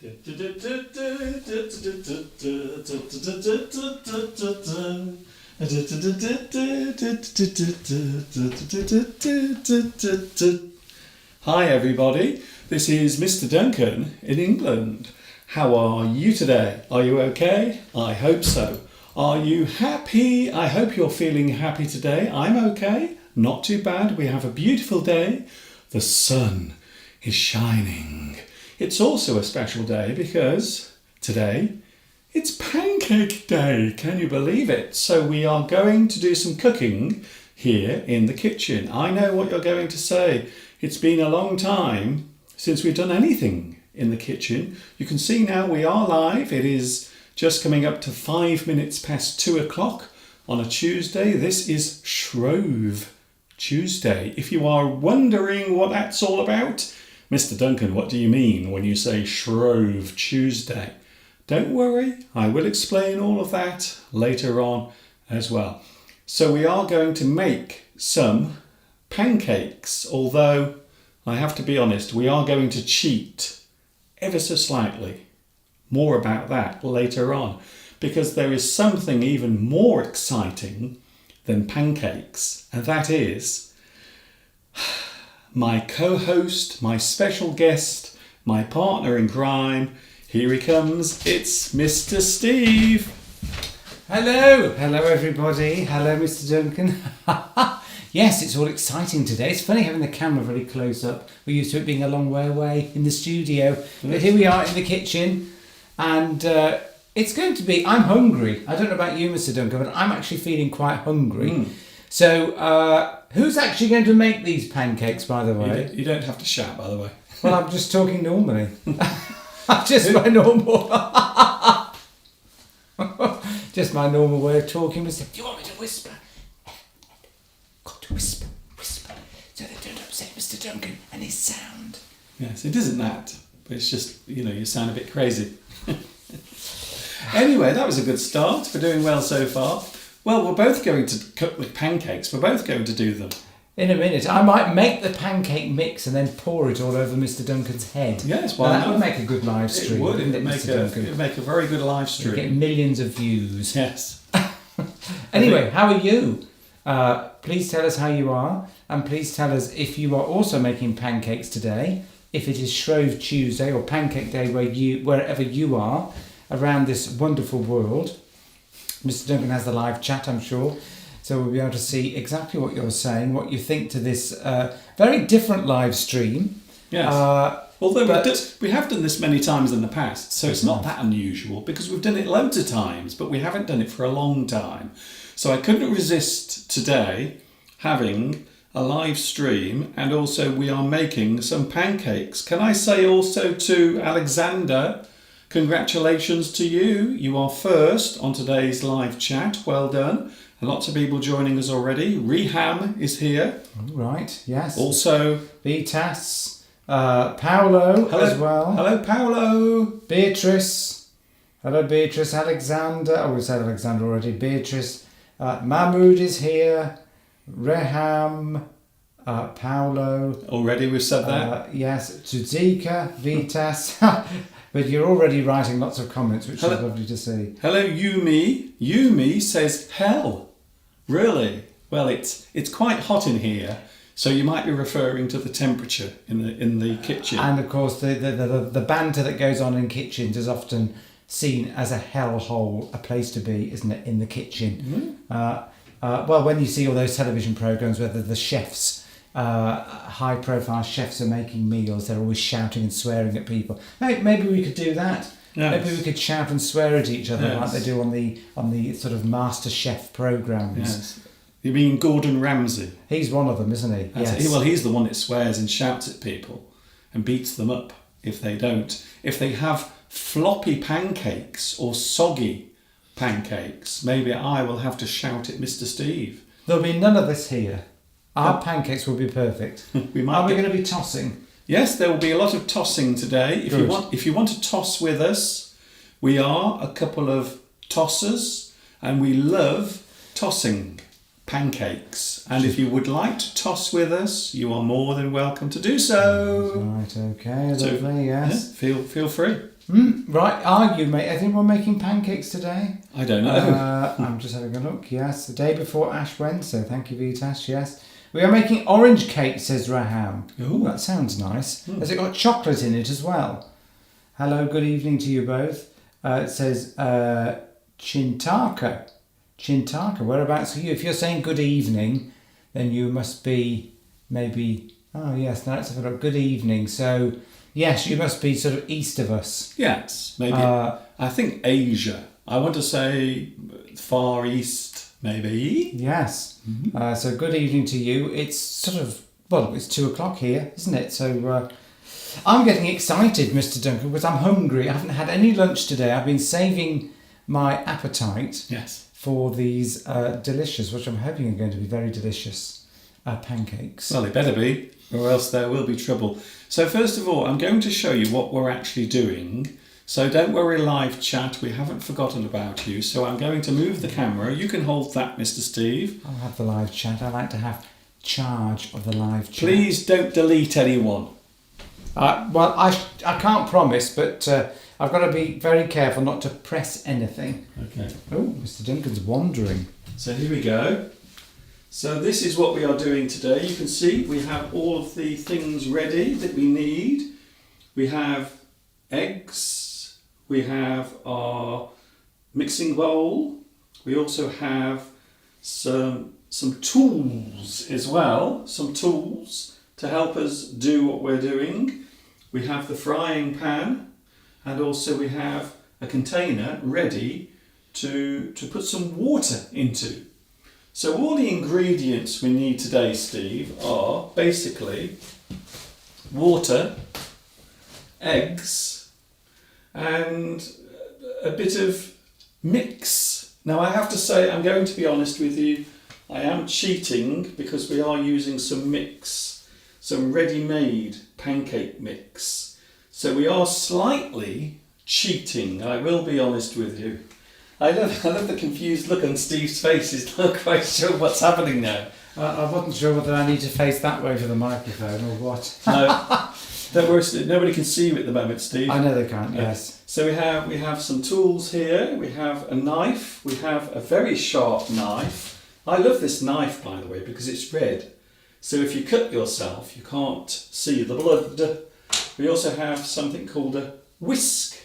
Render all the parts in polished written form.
Hi everybody, this is Mr. Duncan in England. How are you today? Are you okay? I hope so. Are you happy? I hope you're feeling happy today. I'm okay, not too bad. We have a beautiful day. The sun is shining. It's also a special day because today it's Pancake Day. Can you believe it? So we are going to do some cooking here in the kitchen. I know what you're going to say. It's been a long time since we've done anything in the kitchen. You can see now we are live. It is just coming up to 5 minutes past 2 o'clock on a Tuesday. This is Shrove Tuesday. If you are wondering what that's all about, Mr. Duncan, what do you mean when you say Shrove Tuesday? Don't worry, I will explain all of that later on as well. So we are going to make some pancakes, although I have to be honest, we are going to cheat ever so slightly. More about that later on, because there is something even more exciting than pancakes, and that is my co-host, my special guest, my partner in crime. Here he comes. It's Mr. Steve. Hello everybody. Hello Mr. Duncan. Yes, it's all exciting today. It's funny having the camera very close up. We're used to it being a long way away in the studio. But here we are in the kitchen, and it's going to be, I'm hungry. I don't know about you, Mr. Duncan, but I'm actually feeling quite hungry. So who's actually going to make these pancakes, by the way? You don't have to shout, by the way. Well, I'm just talking normally. I'm just my normal... just my normal way of talking. Do you want me to whisper? Got to whisper, so they don't upset Mr. Duncan and his sound. Yes, it isn't that, but it's just, you sound a bit crazy. Anyway, that was a good start. We're doing well so far. Well, we're both going to cook the pancakes. We're both going to do them. In a minute. I might make the pancake mix and then pour it all over Mr. Duncan's head. Yes, why that not? would make a good live stream. It would. Wouldn't it It'd make a very good live stream. You'd get millions of views. Yes. Anyway, how are you? Please tell us how you are, and please tell us if you are also making pancakes today, if it is Shrove Tuesday or Pancake Day wherever you are around this wonderful world. Mr. Duncan has the live chat, I'm sure, so we'll be able to see exactly what you're saying, what you think to this very different live stream. Yes. Although we have done this many times in the past, so it's not that unusual because we've done it loads of times, but we haven't done it for a long time. So I couldn't resist today having a live stream, and also we are making some pancakes. Can I say also to Alexander, congratulations to you. You are first on today's live chat. Well done. And lots of people joining us already. Reham is here. All right, yes. Also, Vitas, Paolo as well. Hello, Paolo. Beatrice. Hello, Beatrice. Alexander. Oh, we said Alexander already. Beatrice. Mahmood is here. Reham. Paolo. Already we've said that. Yes. Tuzika. Vitas. But you're already writing lots of comments, which is lovely to see. Hello, Yumi. Yumi says, hell. Really? Well, it's quite hot in here, so you might be referring to the temperature in the kitchen. And of course, the banter that goes on in kitchens is often seen as a hellhole, a place to be, isn't it, in the kitchen? Well, when you see all those television programs where the chefs, high-profile chefs are making meals, they're always shouting and swearing at people. Maybe we could do that. Yes. Maybe we could shout and swear at each other like they do on the sort of Master Chef programs. Yes. You mean Gordon Ramsay? He's one of them, isn't he? Yes. Well, he's the one that swears and shouts at people and beats them up if they don't. If they have floppy pancakes or soggy pancakes, maybe I will have to shout at Mr. Steve. There'll be none of this here. Our pancakes will be perfect. Are we going to be tossing? Yes, there will be a lot of tossing today. If you want to toss with us, we are a couple of tossers and we love tossing. pancakes. And if you would like to toss with us, you are more than welcome to do so. Right, okay, lovely, yes. Yeah, feel free. Right, are you, mate? Is anyone making pancakes today? I don't know. I'm just having a look, yes. The day before Ash Wednesday, thank you, Vitas, yes. We are making orange cake, says Raham. Ooh. That sounds nice. Has it got chocolate in it as well? Hello, good evening to you both. It says Chintaka. Chintaka, whereabouts are you? If you're saying good evening, then you must be maybe... Oh, yes, now let's have a look. Good evening. So, yes, you must be sort of east of us. Yes, maybe. I think Asia. I want to say Far East, maybe. Yes. So good evening to you. It's sort of, well, it's 2 o'clock here, isn't it? So I'm getting excited, Mr. Duncan, because I'm hungry. I haven't had any lunch today. I've been saving my appetite for these delicious, which I'm hoping are going to be very delicious, pancakes. Well, it better be, or else there will be trouble. So first of all, I'm going to show you what we're actually doing. So don't worry, live chat, we haven't forgotten about you. So I'm going to move the camera. You can hold that, Mr. Steve. I'll have the live chat. I like to have charge of the live chat. Please don't delete anyone. Well, I can't promise, but I've got to be very careful not to press anything. Okay. Oh, Mr. Duncan's wandering. So here we go. So this is what we are doing today. You can see we have all of the things ready that we need. We have eggs. We have our mixing bowl. We also have some tools as well. Some tools to help us do what we're doing. We have the frying pan, and also we have a container ready to put some water into. So all the ingredients we need today, Steve, are basically water, eggs, and a bit of mix. Now I have to say, I'm going to be honest with you, I am cheating because we are using some mix, some ready-made pancake mix. So we are slightly cheating, I will be honest with you. I love the confused look on Steve's face. He's not quite sure what's happening now. I wasn't sure whether I need to face that way for the microphone or what. No, don't worry, nobody can see you at the moment, Steve. I know they can't, yes. So we have some tools here. We have a knife. We have a very sharp knife. I love this knife, by the way, because it's red. So if you cut yourself, you can't see the blood. We also have something called a whisk,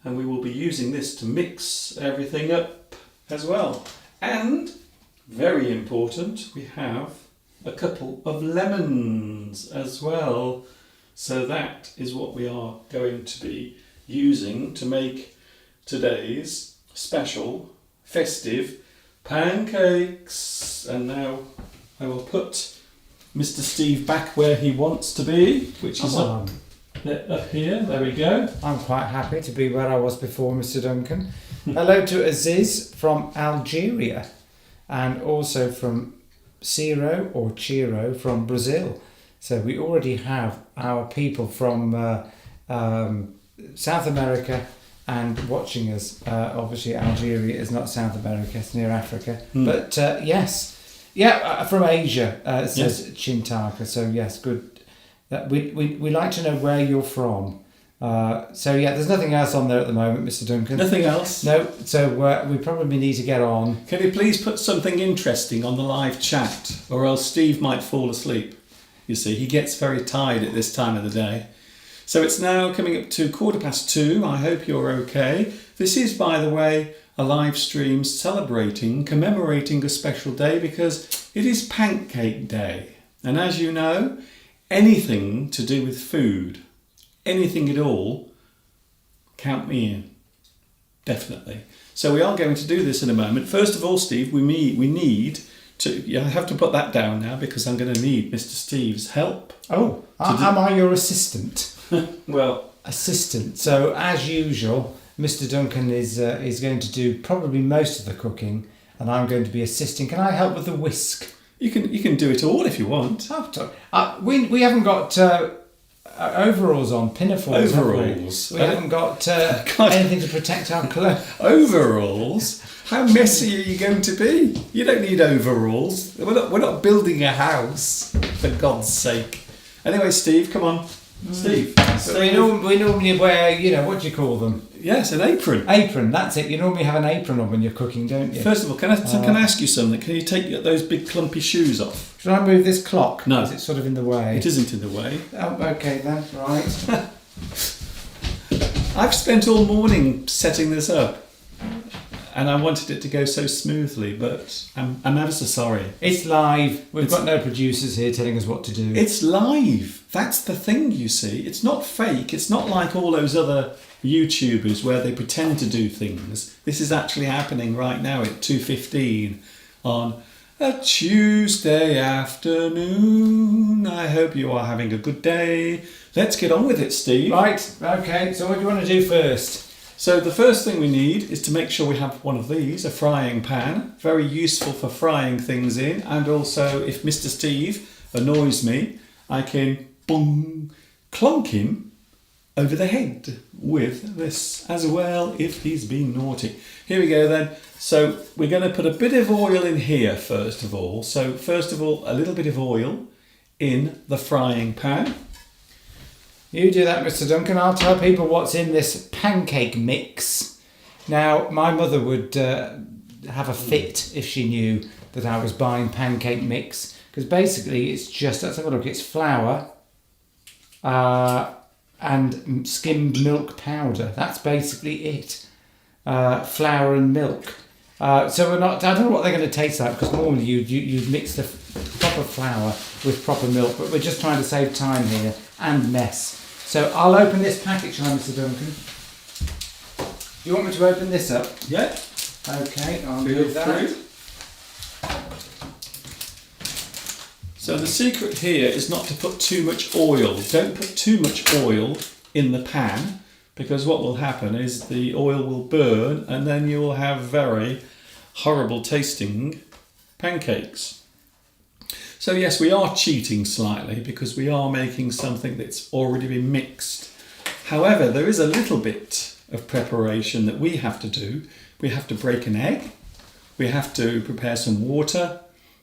and we will be using this to mix everything up as well. And, very important, we have a couple of lemons as well. So that is what we are going to be using to make today's special, festive pancakes. And now I will put Mr. Steve back where he wants to be, which is up here. There we go. I'm quite happy to be where I was before, Mr. Duncan. Hello to Aziz from Algeria, and also from Ciro or Chiro from Brazil. So we already have our people from South America and watching us. Obviously Algeria is not South America, it's near Africa. But yes, from Asia, it says Chintaka. So yes, good. We like to know where you're from. So yeah, there's nothing else on there at the moment, Mr. Duncan. Nothing else? No, so we probably need to get on. Can you please put something interesting on the live chat, or else Steve might fall asleep. You see, he gets very tired at this time of the day. So it's now coming up to 2:15. I hope you're okay. This is, by the way, a live stream commemorating a special day, because it is Pancake Day. And as you know, anything to do with food, anything at all, count me in. Definitely. So we are going to do this in a moment. First of all, Steve, we need to... I have to put that down now because I'm going to need Mr. Steve's help. Oh, am I your assistant? Well... Assistant. So, as usual, Mr. Duncan is going to do probably most of the cooking, and I'm going to be assisting. Can I help with the whisk? You can do it all if you want. We haven't got overalls on, pinafores. Overalls. We haven't got God. anything to protect our clothes. Overalls? How messy are you going to be? You don't need overalls. We're not building a house, for God's sake. Anyway, Steve, come on. Steve. We normally wear, what do you call them? Yes, an apron. Apron, that's it. You normally have an apron on when you're cooking, don't you? First of all, can I ask you something? Can you take those big clumpy shoes off? Should I move this clock? No. Is it sort of in the way? It isn't in the way. Oh, okay then, right. I've spent all morning setting this up. And I wanted it to go so smoothly, but I'm ever so sorry. It's live. We've got no producers here telling us what to do. It's live. That's the thing, you see. It's not fake. It's not like all those other YouTubers where they pretend to do things. This is actually happening right now at 2:15 on a Tuesday afternoon. I hope you are having a good day. Let's get on with it, Steve. Right, okay. So what do you want to do first? So the first thing we need is to make sure we have one of these, a frying pan. Very useful for frying things in. And also, if Mr. Steve annoys me, I can clonk him over the head with this as well if he's been naughty. Here we go then. So we're going to put a bit of oil in here first of all. So first of all, a little bit of oil in the frying pan. You do that, Mr. Duncan. I'll tell people what's in this pancake mix. Now, my mother would have a fit if she knew that I was buying pancake mix. Because basically it's just, let's have a look, it's flour and skimmed milk powder. That's basically it. Flour and milk. So we're not, I don't know what they're going to taste like, because normally you'd mix the proper flour with proper milk, but we're just trying to save time here and mess. So I'll open this packet, shall I, Mr. Duncan? You want me to open this up? Yeah. Okay, I'll Feel do that. free. So the secret here is not to put too much oil. Don't put too much oil in the pan, because what will happen is the oil will burn and then you will have very horrible tasting pancakes. So yes, we are cheating slightly because we are making something that's already been mixed. However, there is a little bit of preparation that we have to do. We have to break an egg, we have to prepare some water,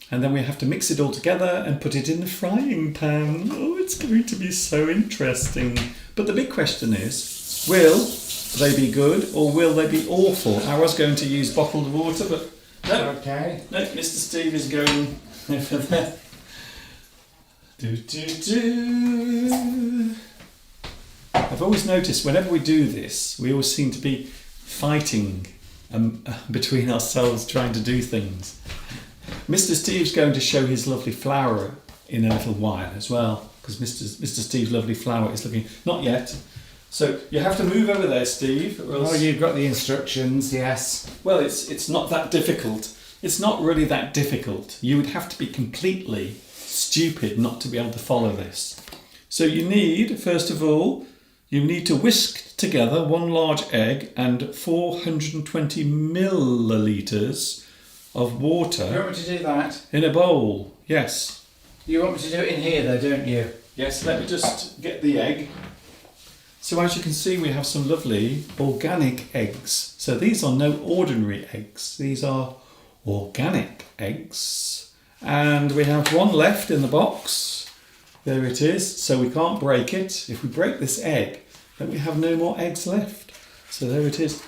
and then we have to mix it all together and put it in the frying pan. Oh, it's going to be so interesting. But the big question is, will they be good or will they be awful? I was going to use bottled water, but no. Okay. No, Mr. Steve is going over there. I've always noticed whenever we do this, we always seem to be fighting between ourselves trying to do things. Mr. Steve's going to show his lovely flour in a little while as well, because Mr. Steve's lovely flour is looking... Not yet. So you have to move over there, Steve. Or else... Oh, you've got the instructions, yes. Well, it's not that difficult. It's not really that difficult. You would have to be completely stupid not to be able to follow this. So you need, first of all, you need to whisk together one large egg and 420 millilitres of water. You want me to do that? In a bowl, yes. You want me to do it in here though, don't you? Yes, let me just get the egg. So as you can see, we have some lovely organic eggs. So these are no ordinary eggs. These are organic eggs. And we have one left in the box. There it is. So we can't break it. If we break this egg, then we have no more eggs left. So there it is.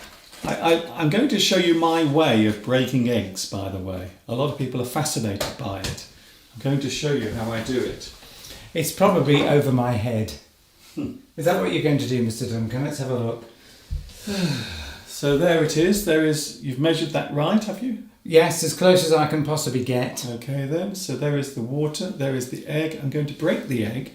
I'm going to show you my way of breaking eggs, by the way. A lot of people are fascinated by it. I'm going to show you how I do it. It's probably over my head. Is that what you're going to do, Mr. Duncan? Let's have a look. So there it is. You've measured that right, have you? Yes, as close as I can possibly get. Okay then, so there is the water, there is the egg. I'm going to break the egg.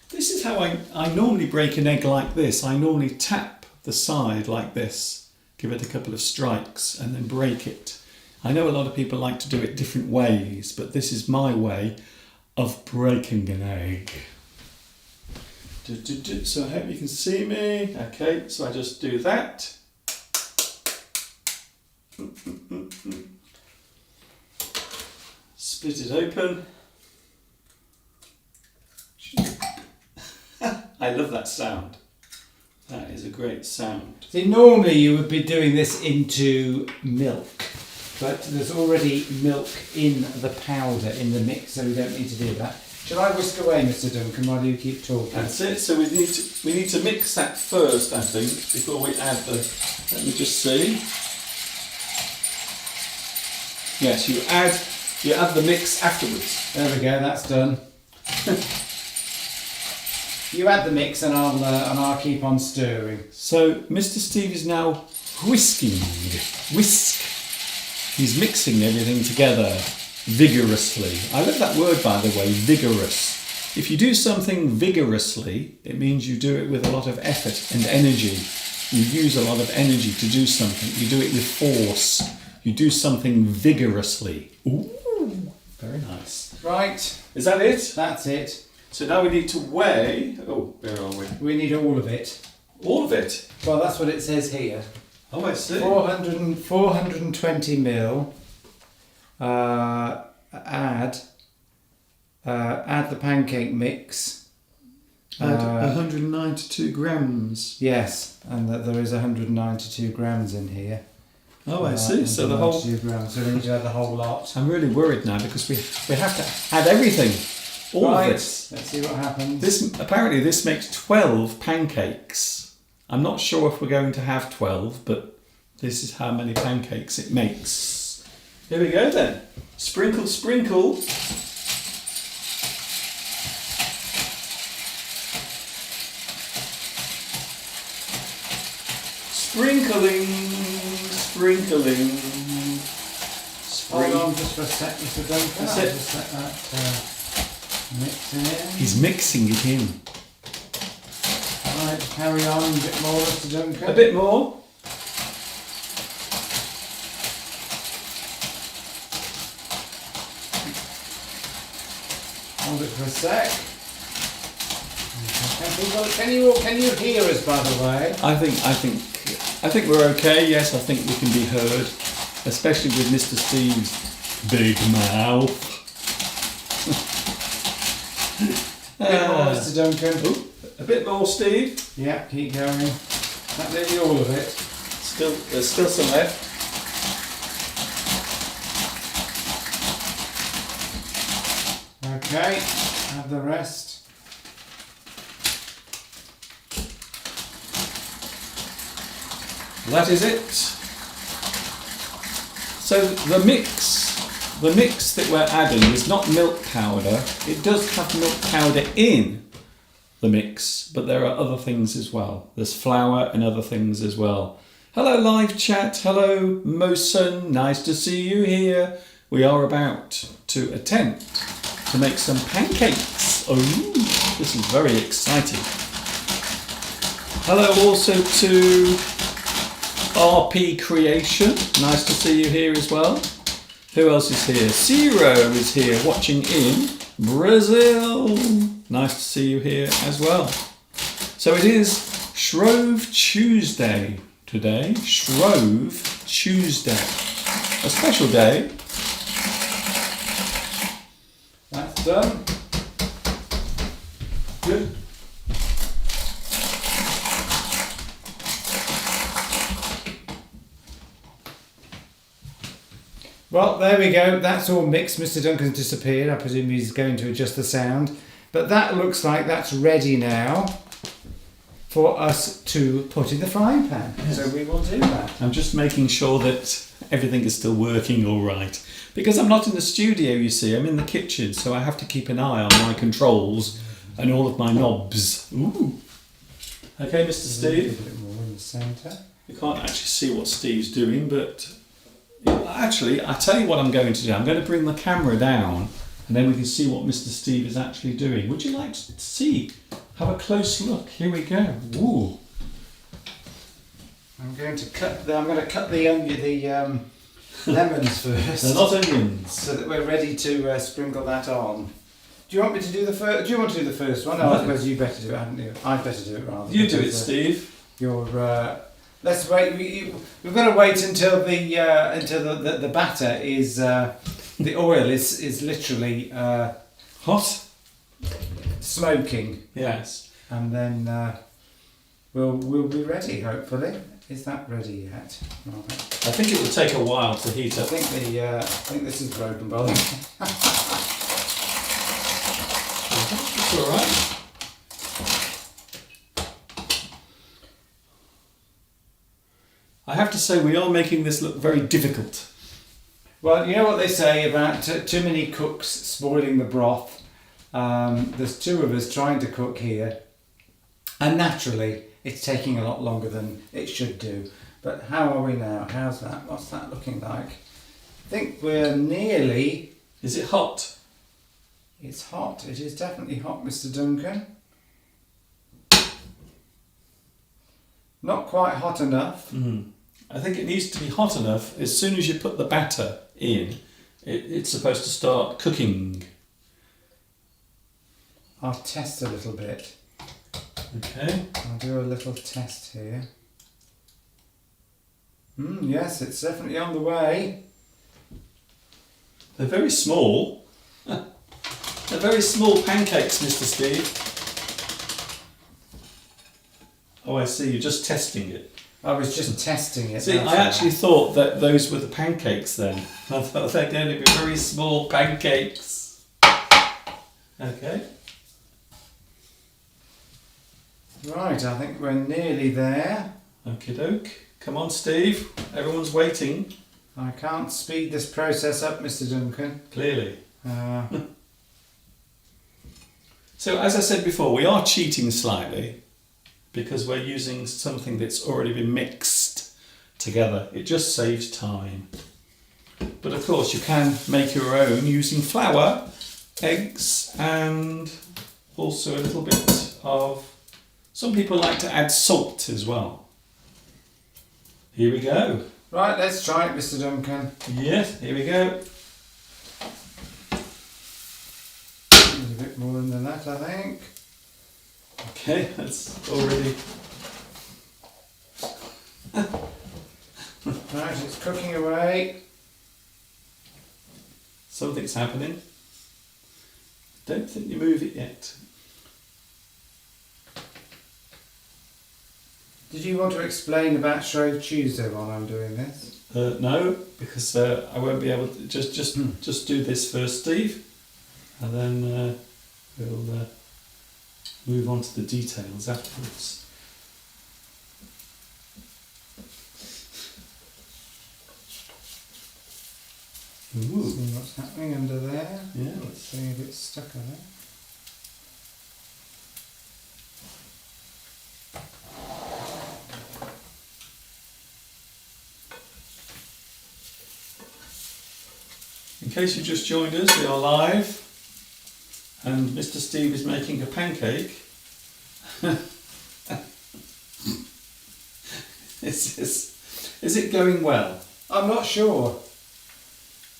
This is how I normally break an egg like this. I normally tap the side like this, give it a couple of strikes and then break it. I know a lot of people like to do it different ways, but this is my way of breaking an egg. So I hope you can see me. Okay, so I just do that. Split it open. I love that sound. That is a great sound. See, normally you would be doing this into milk, but there's already milk in the powder, in the mix, so we don't need to do that. Shall I whisk away, Mr. Duncan, while you keep talking? That's it. So we need to mix that first, I think, before we add the. Let me just see. Yes, you add the mix afterwards. There we go. That's done. You add the mix, and I'll keep on stirring. So Mr. Steve is now whisking. Whisk. He's mixing everything together vigorously. I love that word, by the way, vigorous. If you do something vigorously, it means you do it with a lot of effort and energy. You use a lot of energy to do something. You do it with force. You do something vigorously. Ooh, very nice. Right. Is that it? That's it. So now we need to weigh. Oh, where are we? We need all of it. All of it. Well, that's what it says here. Oh, I see. 420 mil. Add the pancake mix. Add 192 grams. Yes, and that there is 192 grams in here. Oh, I see. So the whole. 192 grams. So we need to add the whole lot. I'm really worried now because we have to add everything. All of it. Let's see what happens. This makes 12 pancakes. I'm not sure if we're going to have 12, but this is how many pancakes it makes. Here we go then. Sprinkle, sprinkle. Sprinkling, sprinkling. Hold on just for a sec, Mr. Duncan. That's I'll it. just let that mix in. He's mixing it in. Right, carry on a bit more, Mr. Duncan. A bit more. Hold it for a sec. Can you hear us, by the way? I think we're okay. Yes, I think we can be heard, especially with Mr. Steve's big mouth. A bit more, Mr. Duncan. Ooh, a bit more, Steve. Yeah, keep going. That's nearly all of it. There's still some left. Okay, have the rest. That is it. So the mix that we're adding is not milk powder. It does have milk powder in the mix, but there are other things as well. There's flour and other things as well. Hello live chat. Hello Mosun. Nice to see you here. We are about to attempt to make some pancakes. Oh, this is very exciting. Hello also to RP Creation. Nice to see you here as well. Who else is here? Zero is here watching in Brazil. Nice to see you here as well. So it is Shrove Tuesday today. Shrove Tuesday. A special day. That's done. Good. Well, there we go. That's all mixed. Mr. Duncan's disappeared. I presume he's going to adjust the sound. But that looks like that's ready now for us to put in the frying pan. Yes. So we will do that. I'm just making sure that everything is still working all right. Because I'm not in the studio, you see. I'm in the kitchen, so I have to keep an eye on my controls and all of my knobs. Ooh. Okay, Mr. Steve. A bit more in the centre. You can't actually see what Steve's doing, but actually, I tell you what I'm going to do. I'm going to bring the camera down, and then we can see what Mr. Steve is actually doing. Would you like to see? Have a close look. Here we go. Ooh. I'm going to cut the lemons first. They're not onions. So that we're ready to sprinkle that on. Do you want me to do the first? Do you want to do the first one? No, No. I suppose you better do it, hadn't you? I'd better do it rather. You do it, because, Steve. You're. Let's wait. We've got to wait until the batter is the oil is literally Hot? smoking. Yes. and then we'll be ready. Hopefully, is that ready yet? Right. I think it will take a while to heat I up. think this is broken, by the way. It's all right. I have to say we are making this look very difficult. Well, you know what they say about too many cooks spoiling the broth. There's two of us trying to cook here, and naturally it's taking a lot longer than it should do. But how are we now? How's that? What's that looking like? I think we're nearly... Is it hot? It's hot. It is definitely hot, Mr. Duncan. Not quite hot enough. I think it needs to be hot enough. As soon as you put the batter in, it's supposed to start cooking. I'll test a little bit. Okay. I'll do a little test here. Yes, it's definitely on the way. They're very small. They're very small pancakes, Mr. Steve. Oh, I see. You're just testing it. I was just testing it. See, I actually thought that those were the pancakes then. I thought they're going to be very small pancakes. Okay. Right, I think we're nearly there. Okie doke. Come on, Steve. Everyone's waiting. I can't speed this process up, Mr. Duncan. Clearly. Uh, So, as I said before, we are cheating slightly because we're using something that's already been mixed together. It just saves time. But of course, you can make your own using flour, eggs, and also a little bit of... Some people like to add salt as well. Here we go. right, let's try it, Mr. Duncan. Yes, here we go. There's a bit more than that, I think. Okay, that's already... Right, it's cooking away. Something's happening. Don't think you move it yet. Did you want to explain about Shrove Tuesday while I'm doing this? No, because I won't be able to. Just do this first, Steve, and then we'll move on to the details afterwards. Ooh. See what's happening under there. Yeah, Let's see if it's stuck on it. in case you just joined us, we are live, and Mr. Steve is making a pancake. Is it going well? I'm not sure.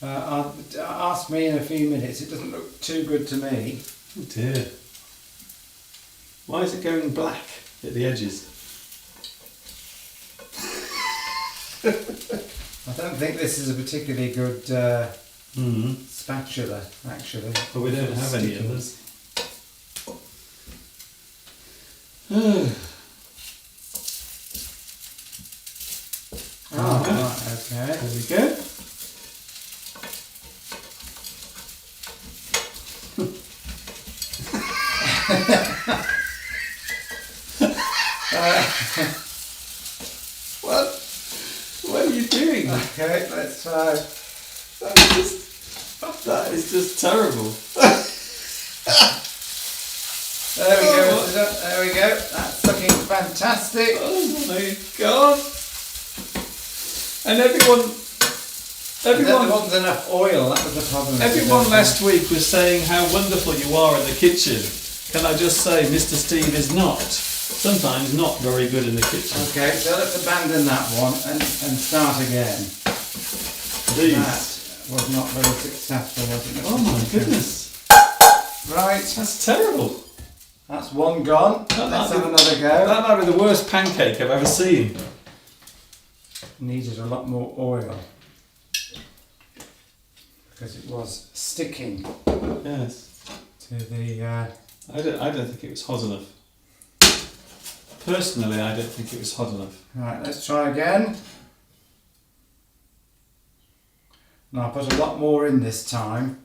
Ask me in a few minutes. It doesn't look too good to me. Oh dear. Why is it going black at the edges? I don't think this is a particularly good spatula, actually. But we don't have any others. Oh, right, okay. There we go. What are you doing? Okay, let's try. That is just terrible. There we go, Mr. Duck, there we go. That's looking fantastic. Oh my god! And everyone There wasn't enough oil, that was the problem. Mr. everyone Duncan. last week was saying how wonderful you are in the kitchen. Can I just say, Mr. Steve is sometimes not very good in the kitchen. Okay, so let's abandon that one and start again. Please. That was not very successful, was it? Mr. Oh my Duncan? goodness. Right, That's terrible. that's one gone. Let's have another go. That might be the worst pancake I've ever seen. Needed a lot more oil because it was sticking Yes. to the. I don't think it was hot enough. Personally, I don't think it was hot enough. Right, let's try again. And I'll put a lot more in this time.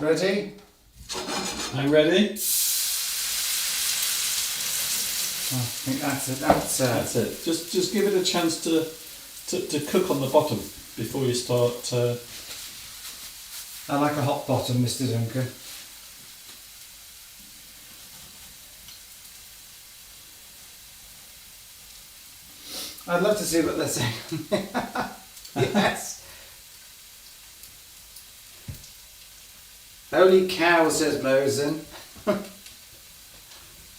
Ready? Are you ready? I think that's it. That's it. Just give it a chance to cook on the bottom before you start. I like a hot bottom, Mr. Duncan. I'd love to see what they're saying. Yes. Holy cow, says Mosen.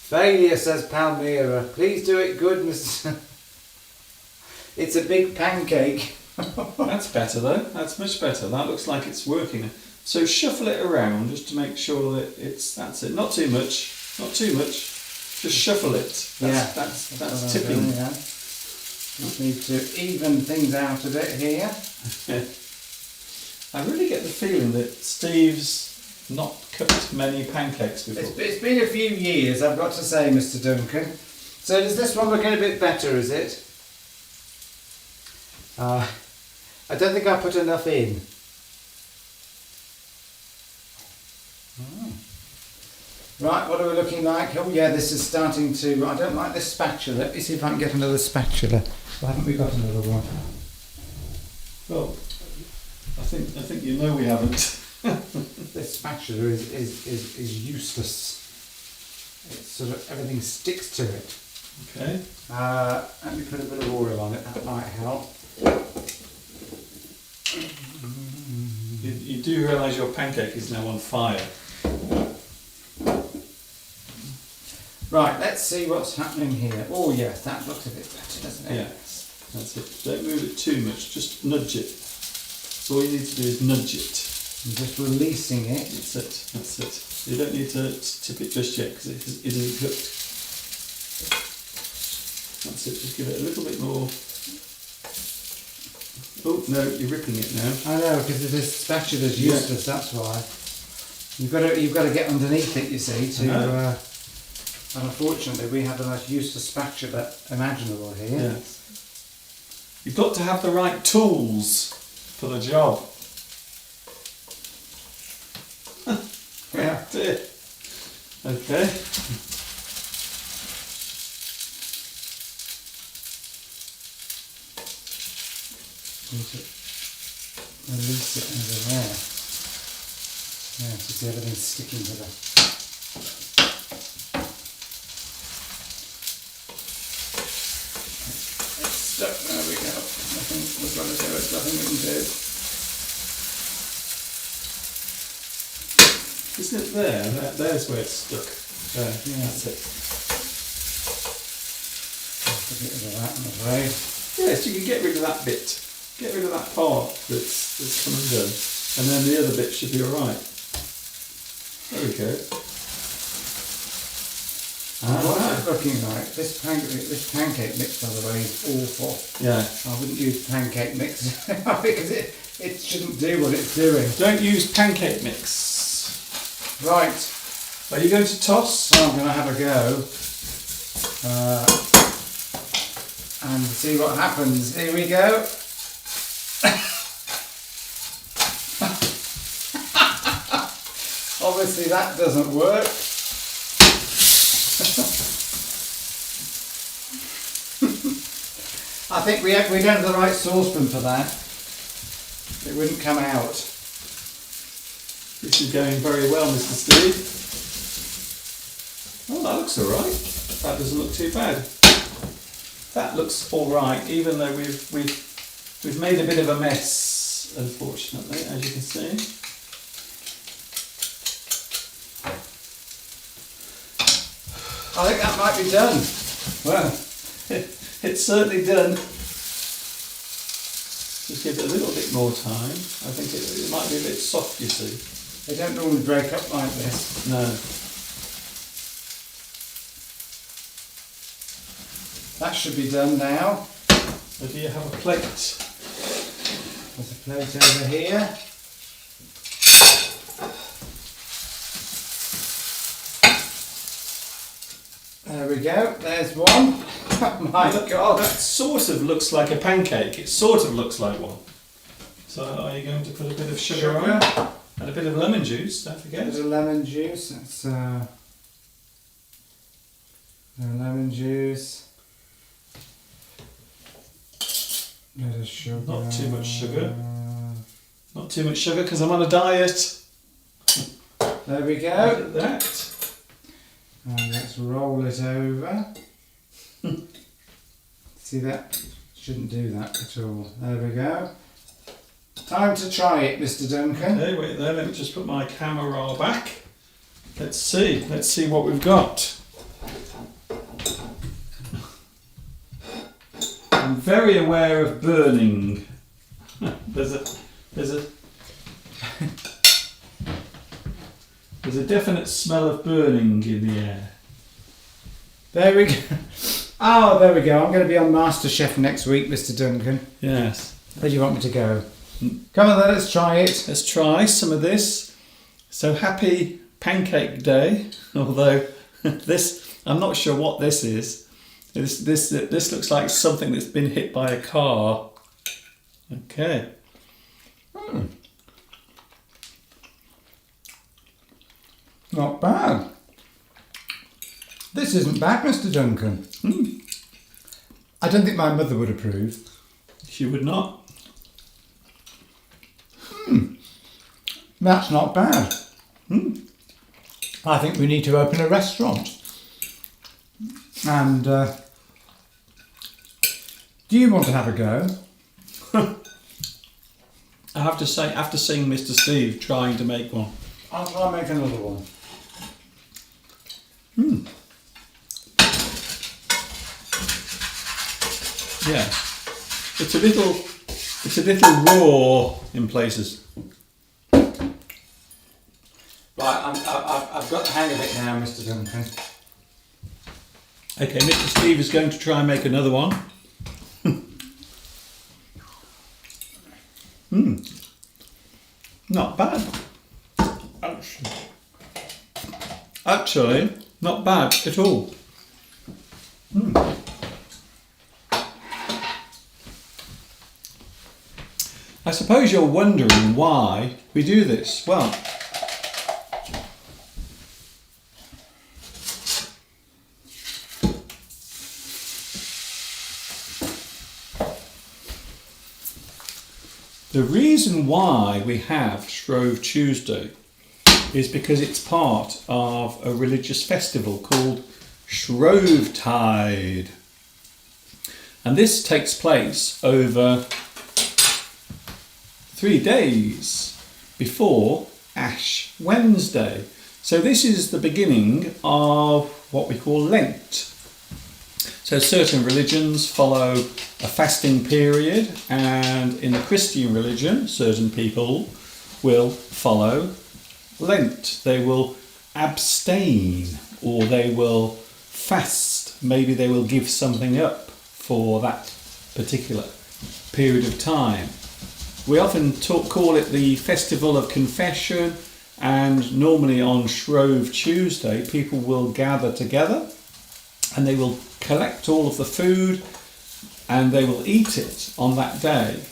Failure, says Palmyra. Please do it good, Mr. It's a big pancake. That's better though. That's much better. That looks like it's working. So shuffle it around just to make sure that that's it. Not too much. Not too much. Just shuffle it. That's tipping. Doing, yeah. Just need to even things out a bit here. I really get the feeling that Steve's not cooked many pancakes before. It's been a few years, I've got to say, Mr. Duncan. So does this one look a bit better, is it? I don't think I put enough in. Right, what are we looking like? Oh yeah, this is starting to... I don't like this spatula. Let me see if I can get another spatula. Why haven't we got another one? Well, I think you know we haven't. This spatula is useless. It's sort of everything sticks to it. Okay. Let me put a bit of oil on it. That might help. You do realise your pancake is now on fire. Right, let's see what's happening here. Oh yes, that looks a bit better, doesn't it? Yes, that's it. Don't move it too much. Just nudge it. All you need to do is nudge it. I'm just releasing it. That's it. That's it. You don't need to tip it just yet because it isn't cooked. That's it. Just give it a little bit more. Oh no, you're ripping it now. I know, because this spatula's useless. That's why. You've got to get underneath it. You see, to. And unfortunately, we have the most useless spatula imaginable here. Yes. You've got to have the right tools for the job. Yeah. Dear. Okay. Need to release it over there. Yeah, to see everything's sticking to the... It's stuck, there we go. Nothing we've got to do, there's nothing we can do. Isn't it there? There's where it's stuck. There. Yeah. That's it. Get rid of that, I'm afraid. Yes, you can get rid of that bit. Get rid of that part that's come undone. And then the other bit should be alright. There we go. What's it looking like? This pancake mix, by the way, is awful. Yeah. I wouldn't use pancake mix because it shouldn't do what it's doing. Don't use pancake mix. Right. Are you going to toss? So I'm going to have a go and see what happens. Here we go. Obviously that doesn't work. I think we don't have the right saucepan for that. It wouldn't come out. This is going very well, Mr. Steve. Oh, that looks alright. That doesn't look too bad. That looks alright, even though we've made a bit of a mess, unfortunately, as you can see. I think that might be done. Well, it's certainly done. Just give it a little bit more time. I think it might be a bit soft, you see. They don't normally break up like this. No. That should be done now. So do you have a plate? There's a plate over here. There we go. There's one. Oh my God. That sort of looks like a pancake. It sort of looks like one. So are you going to put a bit of sugar on? And a bit of lemon juice, don't forget. A bit of lemon juice. That's lemon juice. Bit of sugar. Not too much sugar. Not too much sugar because I'm on a diet. There we Look go. at that. And let's roll it over. See that? Shouldn't do that at all. There we go. Time to try it, Mr. Duncan. Okay, wait there, let me just put my camera back. Let's see what we've got. I'm very aware of burning. There's a definite smell of burning in the air. There we go. Oh, there we go. I'm going to be on MasterChef next week, Mr. Duncan. Yes. Where do you want me to go? Come on then, let's try it. Let's try some of this. So happy Pancake Day. Although this, I'm not sure what this is. This looks like something that's been hit by a car. Okay. Not bad. This isn't bad, Mr. Duncan. I don't think my mother would approve. She would not. That's not bad. I think we need to open a restaurant. And do you want to have a go? I have to say, after seeing Mr. Steve trying to make one. I'll try and make another one. Yeah, it's a little raw in places. Right, I've got the hang of it now, Mr. Duncan. Okay, Mr. Steve is going to try and make another one. Not bad. Actually, not bad at all. I suppose you're wondering why we do this. Well, the reason why we have Shrove Tuesday is because it's part of a religious festival called Shrovetide. And this takes place over 3 days before Ash Wednesday. So this is the beginning of what we call Lent. So certain religions follow a fasting period, and in the Christian religion, certain people will follow Lent. They will abstain, or they will fast. Maybe they will give something up for that particular period of time. We often call it the Festival of Confession, and normally on Shrove Tuesday people will gather together and they will collect all of the food and they will eat it on that day.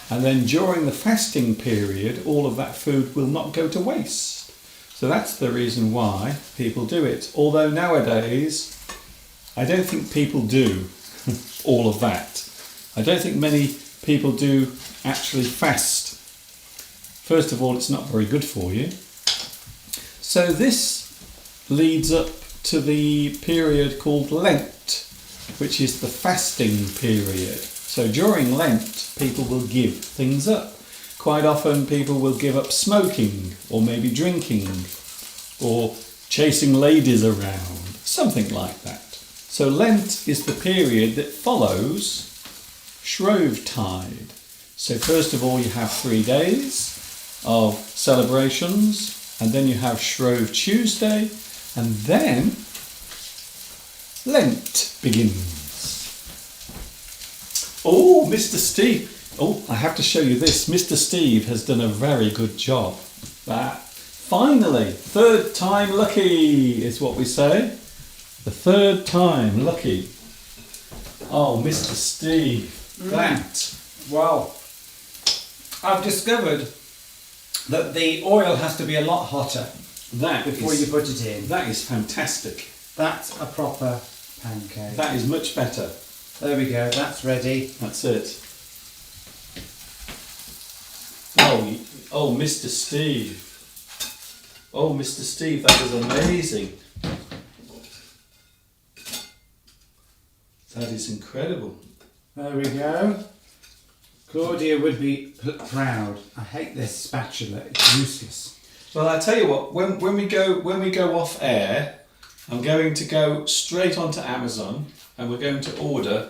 And then during the fasting period, all of that food will not go to waste. So that's the reason why people do it. Although nowadays, I don't think people do all of that. I don't think many people do actually fast. First of all, it's not very good for you. So this leads up to the period called Lent, which is the fasting period. So during Lent, people will give things up. Quite often people will give up smoking, or maybe drinking, or chasing ladies around, something like that. So Lent is the period that follows Shrovetide. So first of all you have 3 days of celebrations, and then you have Shrove Tuesday, and then Lent begins. Oh, Mr. Steve. Oh, I have to show you this. Mr. Steve has done a very good job. Finally, third time lucky is what we say. The third time, lucky. Oh, Mr. Steve, that. Well, I've discovered that the oil has to be a lot hotter That before is, you put it in. That is fantastic. That's a proper pancake. That is much better. There we go, that's ready. That's it. Oh, Mr. Steve. Oh, Mr. Steve, that is amazing. That is incredible. There we go. Claudia would be proud. I hate this spatula, it's useless. Well, I tell you what. When we go off air, I'm going to go straight onto Amazon and we're going to order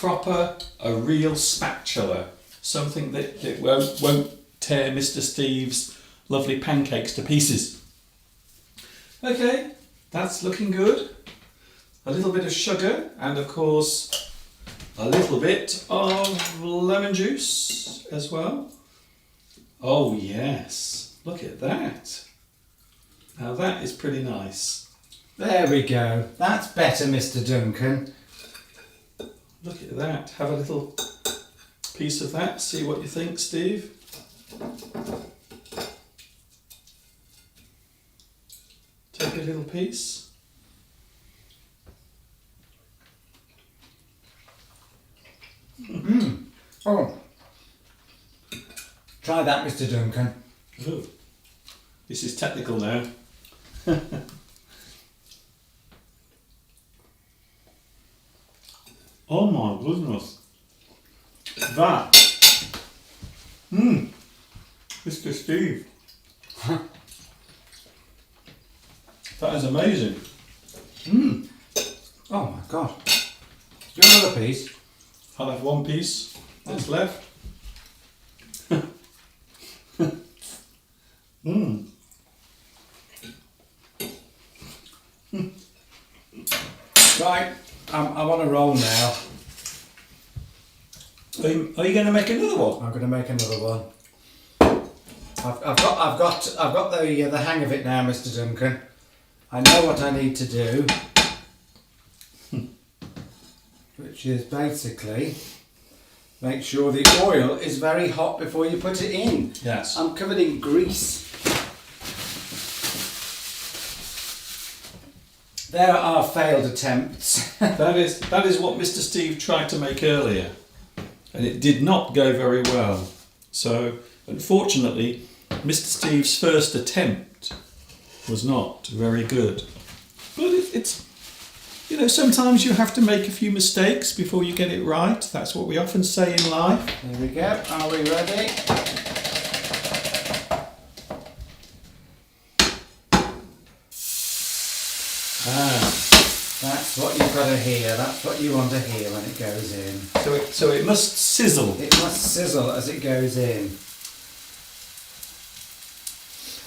a real spatula, something that won't tear Mr. Steve's lovely pancakes to pieces. Okay, that's looking good. A little bit of sugar and of course a little bit of lemon juice as well. Oh yes, look at that. Now that is pretty nice. There we go. That's better, Mr. Duncan. Look at that. Have a little piece of that. See what you think, Steve. Take a little piece. Oh. Try that, Mr. Duncan. Ooh. This is technical now. Oh my goodness. That. Mr. Steve. That is amazing. Oh my god. Do you want another piece? I'll have one piece that's left. Right, I'm on a roll now. Are you going to make another one? I'm going to make another one. I've got the hang of it now, Mr. Duncan. I know what I need to do, which is basically make sure the oil is very hot before you put it in. Yes. I'm covered in grease. There are failed attempts. That is what Mr. Steve tried to make earlier, and it did not go very well. So, unfortunately, Mr. Steve's first attempt was not very good. But it's sometimes you have to make a few mistakes before you get it right. That's what we often say in life. There we go. Are we ready? That's what you've got to hear. That's what you want to hear when it goes in. So it must sizzle. It must sizzle as it goes in.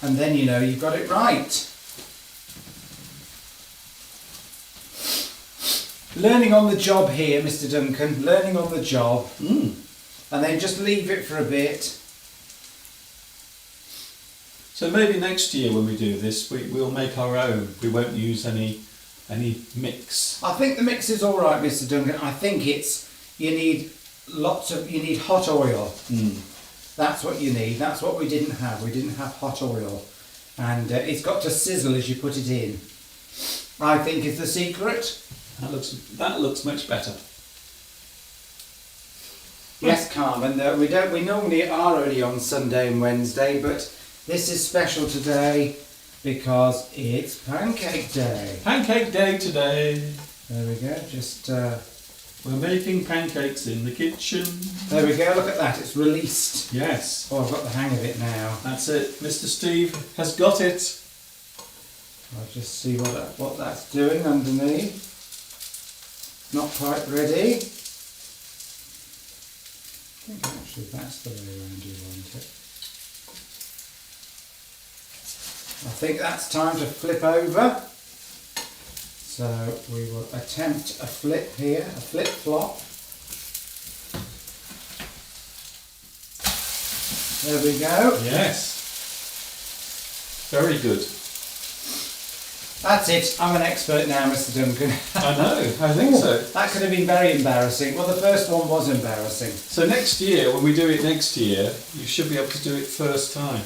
And then you know you've got it right. Learning on the job here, Mr. Duncan. Learning on the job. And then just leave it for a bit. So maybe next year when we do this, we'll make our own. We won't use any mix. I think the mix is all right, Mr. Duncan. I think you need hot oil. That's what you need. That's what we didn't have. We didn't have hot oil, and it's got to sizzle as you put it in. I think is the secret. That looks much better. Yes, Carmen. We normally are only on Sunday and Wednesday, but this is special today because it's Pancake Day. Pancake Day today. There we go. Just we're making pancakes in the kitchen. there we go. Look at that. It's released. Yes. Oh, I've got the hang of it now. That's it. Mr. Steve has got it. I'll just see what that's doing underneath. Not quite ready. I think actually that's the way around you want it. I think that's time to flip over. So we will attempt a flip here, a flip flop. There we go. Yes. Very good. That's it. I'm an expert now, Mr. Duncan. I know, I think so. That could have been very embarrassing. Well, the first one was embarrassing. So next year, when we do it next year, you should be able to do it first time.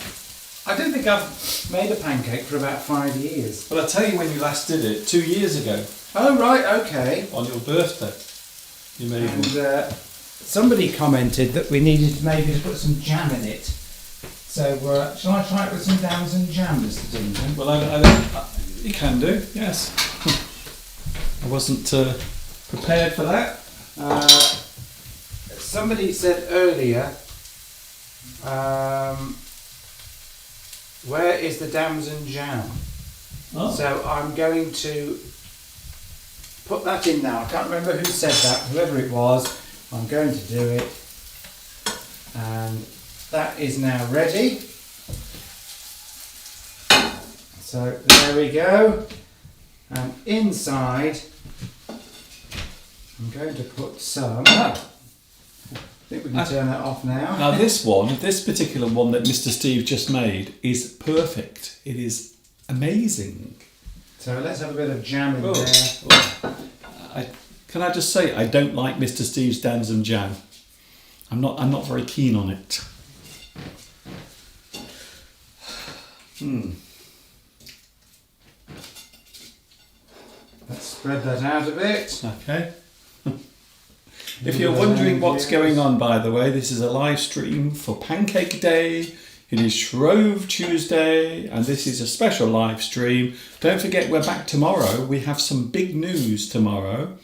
I don't think I've made a pancake for about 5 years. Well, I'll tell you when you last did it, 2 years ago, Oh, right, okay. on your birthday. You made one. And somebody commented that we needed maybe to put some jam in it. So, shall I try it with some damson jam, Mr. Duncan? Well, you can do, yes. I wasn't prepared for that. Somebody said earlier, where is the damson jam? Oh. So I'm going to put that in now. I can't remember who said that, whoever it was. I'm going to do it. And that is now ready. So there we go. And inside, I'm going to put some. I think we can turn that off now. Now this particular one that Mr. Steve just made is perfect. It is amazing. So let's have a bit of jam in Oh. there. Can I just say I don't like Mr. Steve's damson jam. I'm not very keen on it. Let's spread that out a bit. Okay. If you're wondering what's going on, by the way, this is a live stream for Pancake Day. It is Shrove Tuesday, and this is a special live stream. Don't forget, we're back tomorrow. We have some big news tomorrow.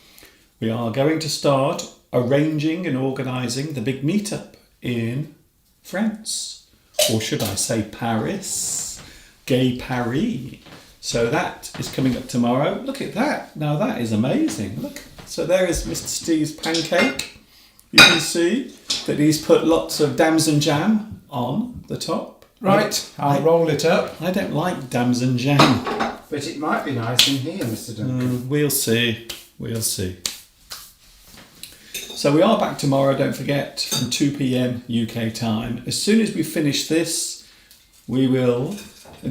We are going to start arranging and organising the big meetup in France, or should I say Paris, Gay Paris. So that is coming up tomorrow. Look at that. Now that is amazing. Look. So there is Mr. Steve's pancake. You can see that he's put lots of damson jam on the top. Right, I'll roll it up. I don't like damson jam. But it might be nice in here, Mr. Duncan. We'll see. We'll see. So we are back tomorrow, don't forget, from 2 p.m. UK time. As soon as we finish this, we will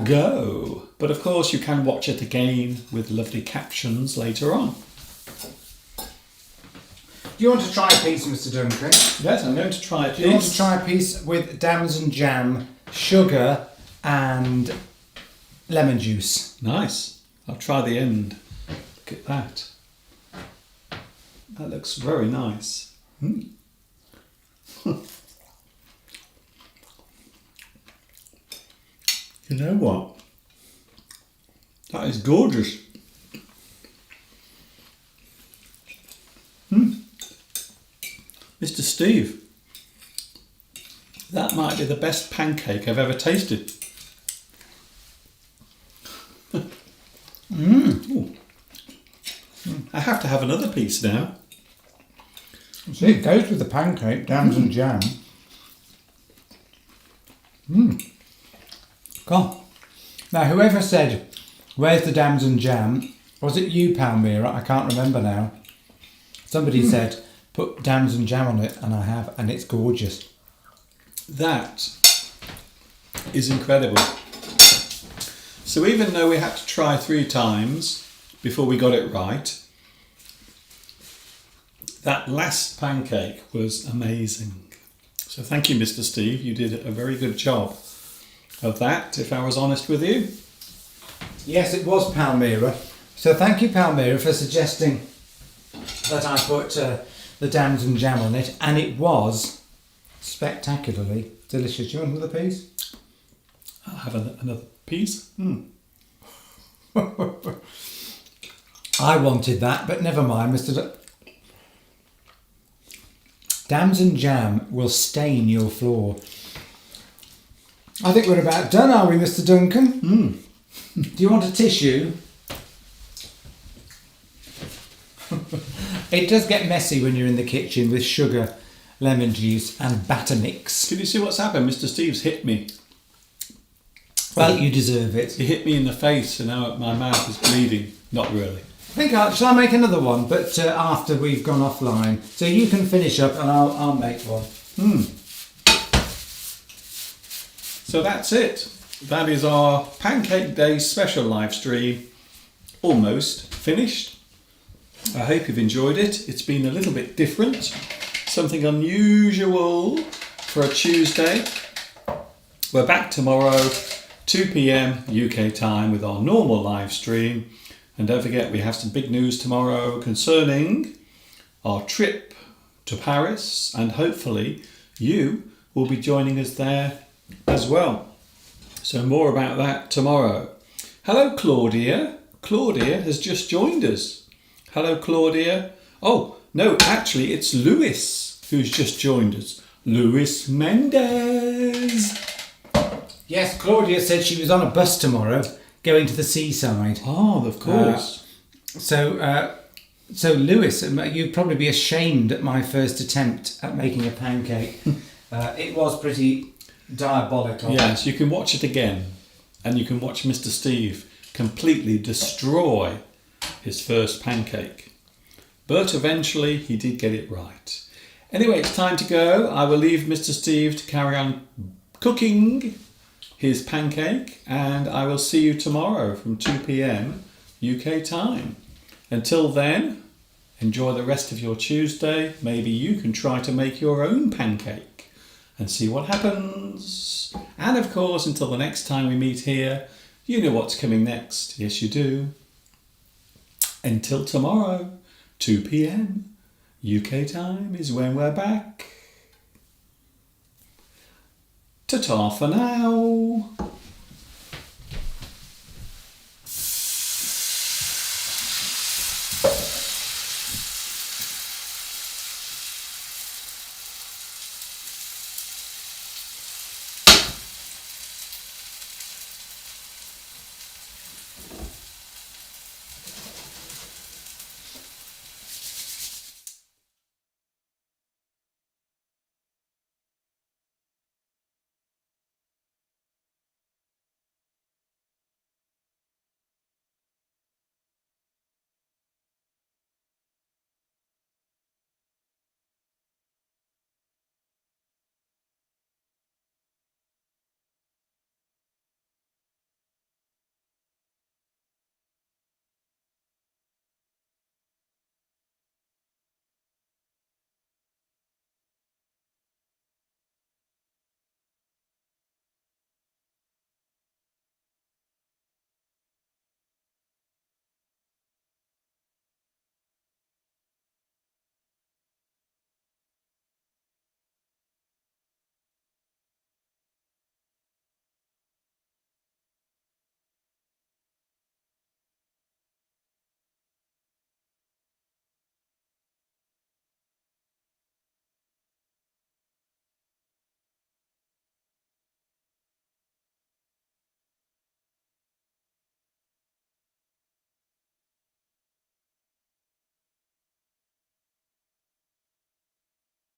go. But of course, you can watch it again with lovely captions later on. Do you want to try a piece, Mr. Duncan? Yes, I'm going to try it. Do you want to try a piece with damson jam, sugar and lemon juice? Nice. I'll try the end. Look at that. That looks very nice. You know what? That is gorgeous. Mr. Steve, that might be the best pancake I've ever tasted. Ooh. I have to have another piece now. See, it goes with the pancake, damson jam. God. Now, whoever said, where's the damson jam? Was it you, Palmyra? I can't remember now. Somebody said, put damson jam on it, and I have, and it's gorgeous. That is incredible. So even though we had to try 3 times before we got it right, that last pancake was amazing. So thank you, Mr. Steve. You did a very good job of that, if I was honest with you. Yes, it was Palmyra. So thank you, Palmyra, for suggesting that I put the damson jam on it, and it was spectacularly delicious. Do you want another piece? I'll have another piece. I wanted that, but never mind, Mr. Damson jam will stain your floor. I think we're about done, are we, Mr. Duncan? Do you want a tissue? It does get messy when you're in the kitchen with sugar, lemon juice and batter mix. Can you see what's happened? Mr. Steve's hit me. Well, you deserve it. He hit me in the face and now my mouth is bleeding. Not really. I think shall I make another one, but after we've gone offline. So you can finish up and I'll make one. So that's it. That is our Pancake Day special live stream. almost finished. I hope you've enjoyed it. It's been a little bit different, something unusual for a Tuesday. We're back tomorrow, 2 p.m. UK time with our normal live stream. And don't forget, we have some big news tomorrow concerning our trip to Paris, and hopefully you will be joining us there as well. So more about that tomorrow. Hello, Claudia. Claudia has just joined us. Hello, Claudia. Oh, no, actually, it's Lewis who's just joined us. Lewis Mendez. Yes, Claudia said she was on a bus tomorrow going to the seaside. Oh, of course. So Lewis, you'd probably be ashamed at my first attempt at making a pancake. It was pretty diabolical. Yes, you can watch it again, and you can watch Mr. Steve completely destroy his first pancake. But eventually he did get it right. Anyway, it's time to go. I will leave Mr. Steve to carry on cooking his pancake, and I will see you tomorrow from 2 p.m. UK time. Until then, enjoy the rest of your Tuesday. Maybe you can try to make your own pancake and see what happens. And of course, until the next time we meet here, you know what's coming next. Yes, you do. Until tomorrow, 2 p.m. UK time is when we're back. Ta-ta for now.